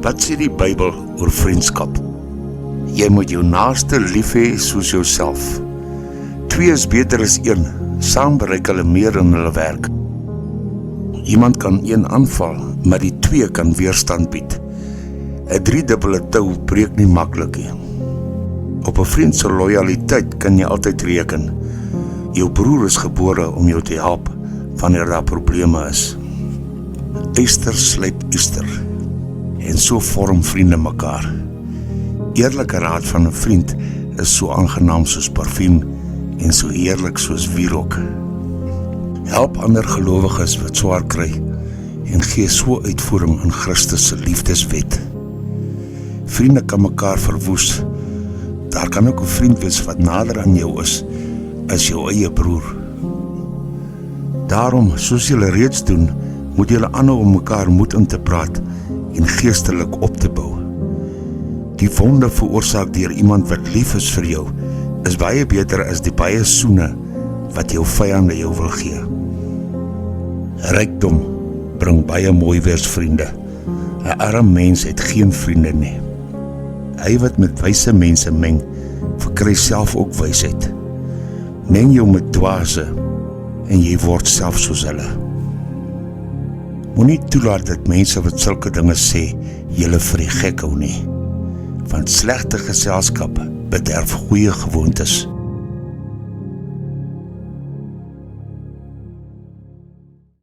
Wat sê die Bybel oor vriendskap? Jy moet jou naaste lief hê soos jouself. 2 is beter as 1, saam bereik hulle meer in hulle werk. Iemand kan 1 aanval, maar die 2 kan weerstand bied. 'n 3-dubbele tou breek nie maklik nie. Op 'n vriend se lojaliteit kan jy altyd reken. Jou broer is gebore om jou te help wanneer daar probleme is. Yster slyp yster, en so vorm vriende mekaar. Eerlike raad van 'n vriend is so aangenaam soos parfuum en so heerlik soos wierook. Help ander gelowiges wat swaar kry en gee so uitvoering in Christus se liefdeswet. Vriende kan mekaar verwoes. Daar kan ook 'n vriend wees wat nader aan jou is as jou eie broer. Daarom, soos julle reeds doen, moet julle aanhou om mekaar moed in te praat en geestelik op te bou. Die wonde veroorsaak deur iemand wat lief is vir jou, is baie beter as die baie soene wat jou vyande jou wil gee. Rykdom bring baie mooi weersvriende. 'n Arm mens het geen vriende nie. Hy wat met wyse mense meng, verkry self ook wysheid. Meng jou met dwaase en jy word self soos hulle. Moenie toelaat dat mense wat sulke dinge sê, julle vir die gek hou nie. Want slegte geselskap bederf goeie gewoontes.